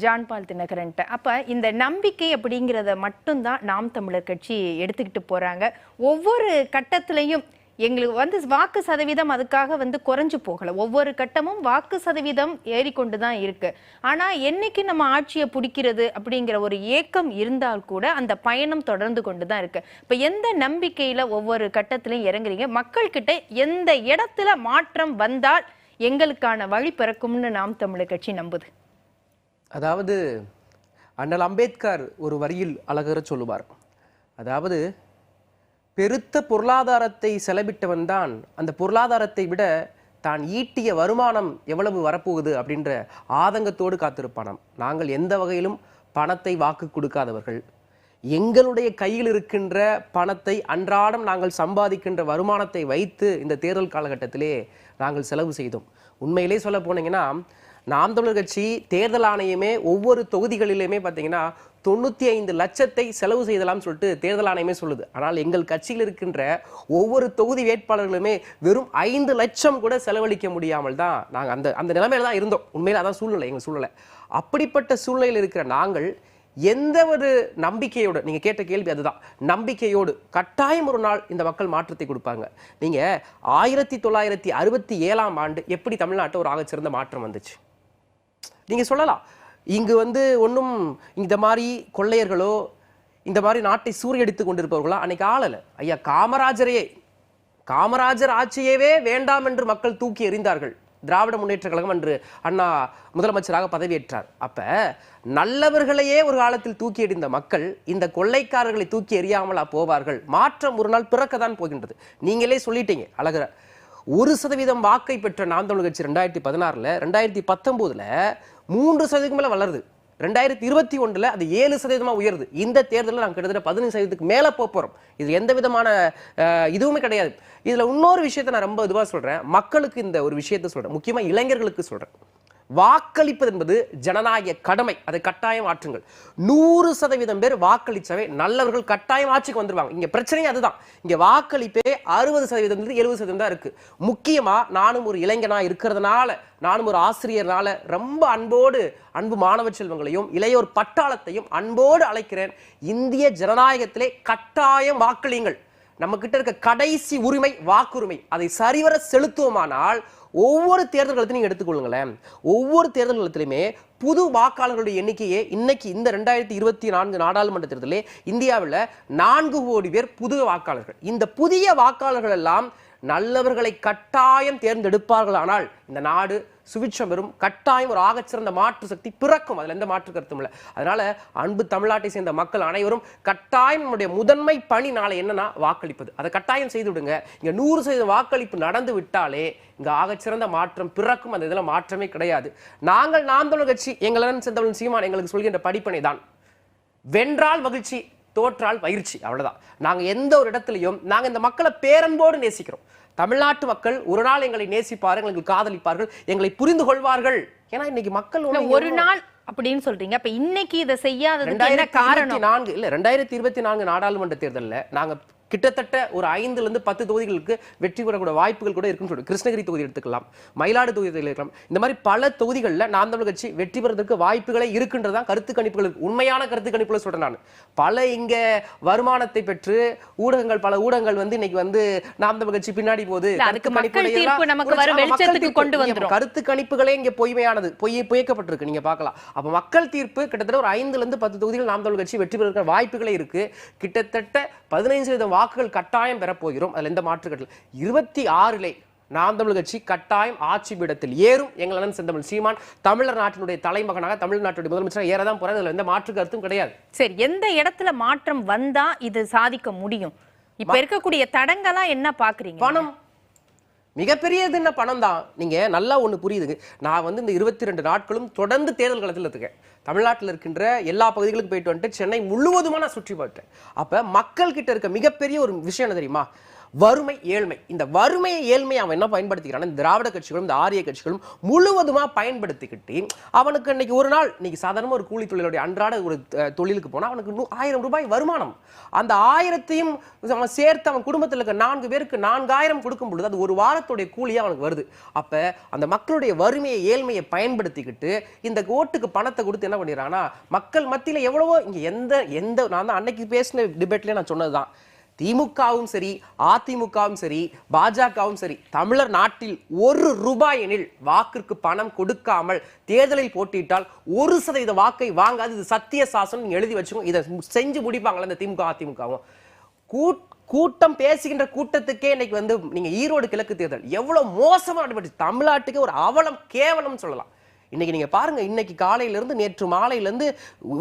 John பால் தினகரன்ட்ட. அப்ப இந்த நம்பிக்கை அப்படிங்கிறத மட்டும்தான் நாம் தமிழர் கட்சி எடுத்துக்கிட்டு போறாங்க. ஒவ்வொரு கட்டத்திலையும் எங்களுக்கு வாக்கு சதவீதம் அதுக்காக குறைஞ்சு போகல. ஒவ்வொரு கட்டமும் வாக்கு சதவீதம் ஏறிக்கொண்டு தான் இருக்கு. ஆனா என்னைக்கு நம்ம ஆட்சியை பிடிக்கிறது அப்படிங்கிற ஒரு ஏக்கம் இருந்தால் கூட அந்த பயணம் தொடர்ந்து கொண்டு தான் இருக்கு. இப்ப எந்த நம்பிக்கையில ஒவ்வொரு கட்டத்திலையும் இறங்குறீங்க? மக்கள் கிட்ட எந்த இடத்துல மாற்றம் வந்தால் எங்களுக்கான வழி பிறக்கும்னு நாம் தமிழர் கட்சி நம்புது? அதாவது அண்ணல் அம்பேத்கர் ஒரு வரியில் அழகற சொல்லுவார். அதாவது பெருத்த பொருளாதாரத்தை செலவிட்டவன் தான் அந்த பொருளாதாரத்தை விட தான் ஈட்டிய வருமானம் எவ்வளவு வரப்போகுது அப்படின்ற ஆதங்கத்தோடு காத்திருப்பானாம். நாங்கள் எந்த வகையிலும் பணத்தை வாக்கு கொடுக்காதவர்கள். எங்களுடைய கையில் இருக்கின்ற பணத்தை அன்றாடம் நாங்கள் சம்பாதிக்கின்ற வருமானத்தை வைத்து இந்த தேர்தல் காலகட்டத்திலே நாங்கள் செலவு செய்தோம். உண்மையிலே சொல்ல போனீங்கன்னா நாம் தமிழர் கட்சி தேர்தல் ஆணையமே ஒவ்வொரு தொகுதிகளிலுமே பார்த்தீங்கன்னா 95 லட்சத்தை செலவு செய்தலாம்னு சொல்லிட்டு தேர்தல் ஆணையமே சொல்லுது. ஆனால் எங்கள் கட்சியில் இருக்கின்ற ஒவ்வொரு தொகுதி வேட்பாளர்களுமே வெறும் 5 லட்சம் கூட செலவழிக்க முடியாமல் தான் நாங்கள் அந்த நிலைமையில தான் இருந்தோம். உண்மையில அதான் சூழ்நிலை, எங்கள் சூழ்நிலை. அப்படிப்பட்ட சூழ்நிலையில் இருக்கிற நாங்கள் எந்த ஒரு நம்பிக்கையோடு, நீங்க கேட்ட கேள்வி அதுதான், நம்பிக்கையோடு கட்டாயம் ஒரு நாள் இந்த மக்கள் மாற்றத்தை கொடுப்பாங்க. நீங்க 1967ஆம் ஆண்டு எப்படி தமிழ்நாட்டில் ஒரு ஆகச்சிறந்த மாற்றம் வந்துச்சு நீங்க சொல்லலாம். இங்கு ஒன்றும் இந்த மாதிரி கொள்ளையர்களோ இந்த மாதிரி நாட்டை சூறையடித்து கொண்டிருப்பவர்களோ அன்னைக்கு ஆளலை. ஐயா காமராஜர் ஆட்சியவே வேண்டாம் என்று மக்கள் தூக்கி எறிந்தார்கள். திராவிட முன்னேற்ற கழகம் என்று அண்ணா முதலமைச்சராக பதவியேற்றார். அப்ப நல்லவர்களையே ஒரு காலத்தில் தூக்கி எறிந்த மக்கள் இந்த கொள்ளைக்காரர்களை தூக்கி எறியாமலா போவார்கள்? மாற்றம் ஒரு நாள் பிறக்கத்தான் போகின்றது. நீங்களே சொல்லிட்டீங்க அழகர. 1% வாக்கை பெற்ற நாம் தமிழர் கட்சி 2016ல் 2019ல் 3% மேல வளருது. 2021ல் அது 7% உயருது. இந்த தேர்தலில் நாங்கள் கிட்டத்தட்ட 15% மேல போறோம். இது எந்த விதமான இதுவுமே கிடையாது. இதுல இன்னொரு விஷயத்தை நான் ரொம்ப இதுவா சொல்றேன். மக்களுக்கு இந்த ஒரு விஷயத்தை சொல்றேன், முக்கியமா இளைஞர்களுக்கு சொல்றேன். வாக்களிப்பது என்பது ஜனநாயக கடமை, அதை கட்டாயம் ஆற்றுங்கள். 100% பேர் வாக்களிச்சவே நல்லவர்கள் கட்டாயம் ஆட்சிக்கு வந்துருவாங்க. இங்க பிரச்சனையே அதுதான். இங்க வாக்களிப்பே 60% 70% தான் இருக்கு. முக்கியமா நானும் ஒரு இளைஞனா இருக்கிறதுனால, நானும் ஒரு ஆசிரியர்னால ரொம்ப அன்பு மாணவ செல்வங்களையும் இளையோர் பட்டாளத்தையும் அன்போடு அழைக்கிறேன். இந்திய ஜனநாயகத்திலே கட்டாயம் வாக்களியுங்கள். நம்ம கிட்ட இருக்க கடைசி உரிமை வாக்குரிமை. அதை சரிவர செலுத்துவோமானால் ஒவ்வொரு தேர்தல் காலத்தையும் நீங்க எடுத்துக்கொள்ளுங்களேன். ஒவ்வொரு தேர்தல் காலத்திலுமே புது வாக்காளர்களுடைய எண்ணிக்கையே இன்னைக்கு இந்த 2024 நாடாளுமன்ற தேர்தலில் இந்தியாவில் 4 கோடி பேர் புது வாக்காளர்கள். இந்த புதிய வாக்காளர்கள் எல்லாம் நல்லவர்களை கட்டாயம் தேர்ந்தெடுப்பார்கள். ஆனால் இந்த நாடு சுவிட்சம் பெறும். கட்டாயம் ஒரு ஆகச்சிறந்த மாற்று சக்தி பிறக்கும். அதுல எந்த மாற்று கருத்தும் இல்லை. அதனால அன்பு தமிழ்நாட்டை சேர்ந்த மக்கள் அனைவரும் கட்டாயம் நம்முடைய முதன்மை பணி நாளை என்னன்னா வாக்களிப்பது. அதை கட்டாயம் செய்து விடுங்க. இங்க 100% வாக்களிப்பு நடந்து விட்டாலே இங்க ஆகச்சிறந்த மாற்றம் பிறக்கும். அந்த இதுல மாற்றமே கிடையாது. நாங்கள் நாம் தமிழர் கட்சி, எங்களுடன் செந்தமிழன் சீமான் எங்களுக்கு சொல்கின்ற படிப்பனை தான், வென்றால் மகிழ்ச்சி, தோற்றால் பயிற்சி. அவ்வளவுதான். நாங்க எந்த ஒரு இடத்துலையும் நாங்க இந்த மக்களை பேரன்போடு நேசிக்கிறோம். தமிழ்நாட்டு மக்கள் ஒரு நாள் எங்களை நேசிப்பார்கள், எங்களுக்கு காதலிப்பார்கள், எங்களை புரிந்து கொள்வார்கள். ஏன்னா இன்னைக்கு மக்கள் ஒரு நாள் அப்படின்னு சொல்றீங்க. அப்ப இன்னைக்கு இதை செய்யாததுக்கு என்ன காரணம்? 2024 நாடாளுமன்ற தேர்தலில் நாங்க கிட்டத்தட்ட ஒரு 5 to 10 தொகுதிகளுக்கு வெற்றி பெறக்கூடிய வாய்ப்புகள் கூட இருக்குன்னு சொல்லுங்க. கிருஷ்ணகிரி தொகுதி எடுத்துக்கலாம், மயிலாடு தொகுதி எடுத்துக்கலாம். இந்த மாதிரி பல தொகுதிகளில் நாம் தமிழர் கட்சி வெற்றி பெறுவதற்கு வாய்ப்புகளே இருக்கின்றதான் கருத்து கணிப்புகளுக்கு, உண்மையான கருத்து கணிப்புகளை சொல்றேன் நான். பல இங்க வருமானத்தை பெற்று பல ஊடகங்கள் இன்னைக்கு நாம் தமிழர் கட்சி பின்னாடி போகுது. கருத்து கணிப்புகளே இங்க பொய்மையானது, பொய்க்கப்பட்டிருக்கு. நீங்க பார்க்கலாம். அப்ப மக்கள் தீர்ப்பு கிட்டத்தட்ட ஒரு 5 to 10 தொகுதிகள் நாம் தமிழர் கட்சி வெற்றி பெறுவதற்கு வாய்ப்புகளே இருக்கு. கிட்டத்தட்ட 15% வாக்குகள் கட்டாயம் பெறப்போகிறோம். அதுல எந்த மாற்று கட்டல. 26லே நாம் தமிழர் கட்சி கட்டாயம் ஆட்சி பீடத்தில் ஏறும். எங்களுடன் செந்தமிழ் சீமான் தமிழர் நாட்டினுடைய தலைமகனாக, தமிழ்நாட்டுடைய முதலமைச்சராக ஏறதான் போறாரு. அதுல எந்த மாற்று கருத்தும் கிடையாது. சரி, எந்த இடத்துல மாற்றம் வந்தா இது சாதிக்க முடியும்? இப்ப இருக்கக்கூடிய தடங்களா என்ன பாக்குறீங்க? பணம் மிகப்பெரியது. என்ன பணம் தான். நீங்க நல்லா ஒண்ணு புரியுதுங்க. நான் இந்த 22 நாட்களும் தொடர்ந்து தேர்தல் களத்தில் இருக்கேன். தமிழ்நாட்டில் இருக்கின்ற எல்லா பகுதிகளுக்கும் போயிட்டு வந்துட்டு சென்னை முழுவதுமா நான் சுற்றி பார்த்தேன். அப்ப மக்கள் கிட்ட இருக்க மிகப்பெரிய ஒரு விஷயம் என்ன தெரியுமா? வறுமை, ஏழ்மை. இந்த வறுமையை ஏழ்மையை அவன் என்ன பயன்படுத்திக்கிறான், இந்த திராவிட கட்சிகளும் இந்த ஆரிய கட்சிகளும் முழுவதுமா பயன்படுத்திக்கிட்டு அவனுக்கு இன்னைக்கு ஒரு நாள், இன்னைக்கு சாதாரண ஒரு கூலி தொழிலுடைய அன்றாட ஒரு தொழிலுக்கு போனா அவனுக்கு 1000 ரூபாய் வருமானம். அந்த 1000ஐயும் அவன் சேர்த்து அவன் குடும்பத்தில் இருக்க 4 பேருக்கு 4000 கொடுக்கும் பொழுது அது ஒரு வாரத்துடைய கூலியா அவனுக்கு வருது. அப்ப அந்த மக்களுடைய வறுமையை ஏழ்மையை பயன்படுத்திக்கிட்டு இந்த ஓட்டுக்கு பணத்தை கொடுத்து என்ன பண்ணிடுறாங்கன்னா மக்கள் மத்தியில எவ்வளவோ இங்க எந்த நான் தான் அன்னைக்கு பேசின டிபேட்லயே நான் சொன்னதுதான், திமுகவும் சரி அதிமுகவும் சரி பாஜகவும் சரி தமிழர் நாட்டில் 1 ரூபாய் எனில் வாக்கிற்கு பணம் கொடுக்காமல் தேர்தலில் போட்டியிட்டால் 1% வாக்கை வாங்காது. இது சத்திய சாசனம் எழுதி வச்சுக்கோங்க. இதை செஞ்சு முடிப்பாங்களா இந்த திமுக அதிமுகவும்? கூட்டம் பேசுகின்ற கூட்டத்துக்கே இன்னைக்கு வந்து நீங்க ஈரோடு கிழக்கு தேர்தல் எவ்வளவு மோசமா நடைபெற்று தமிழ்நாட்டுக்கு ஒரு அவலம் கேவலம் சொல்லலாம். இன்னைக்கு நீங்க பாருங்க, இன்னைக்கு காலையில இருந்து நேற்று மாலையில இருந்து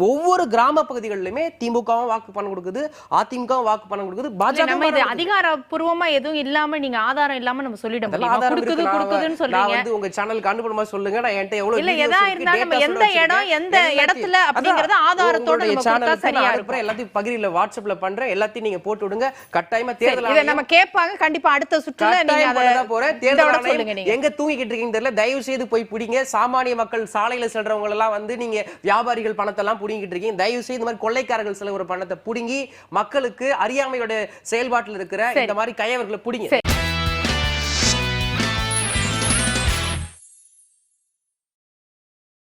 ஒவ்வொரு கிராம பகுதிகளிலுமே திமுகவும் வாக்கு பணம் கொடுக்குது, அதிமுகவும் வாக்கு பணம் கொடுக்குது, பாஜக. நம்ம இது அதிகாரப்பூர்வமா எதுவும் இல்லாம நீங்க ஆதாரம் இல்லாம நம்ம சொல்லிட முடியுமா? கொடுக்குதுன்னு சொல்றீங்க. நான் வந்து உங்க சேனலுக்கு அனுப்பணுமா சொல்லுங்க, நான் என்கிட்ட எவ்வளவு இல்ல எதா இருந்தா நம்ம எந்த இடம் எந்த இடத்துல அப்படிங்கறது ஆதாரத்தோட நம்ம கொடுத்தா சரியா இருக்கும். எல்லாத்தையும் பகிரில வாட்ஸ்அப்ல பண்றேன், எல்லாத்தையும் நீங்க போட்டு விடுங்க. கட்டாயமா தேர்தல் இத நம்ம கேட்பாங்க கண்டிப்பா. அடுத்த சுற்றுல நீங்க அத போறேன். தேர்தல் ஆணையம் எங்க தூங்கிட்டு இருக்கீங்கன்னு தெரியல, தயவு செய்து போய் பிடிங்க. சாமானிய மக்கள் சாலையில செல்றவங்க எல்லாம் வந்து நீங்க வியாபாரிகள் பணத்தை எல்லாம் புடிங்கிட்டு இருக்கீங்க. தயவு செய்து இந்த மாதிரி கொள்ளைக்காரர்கள் செலவு பணத்தை புடுங்கி மக்களுக்கு அறியாமையோட செயல்பாட்டில் இருக்கிற இந்த மாதிரி கயவர்களை புடிங்க.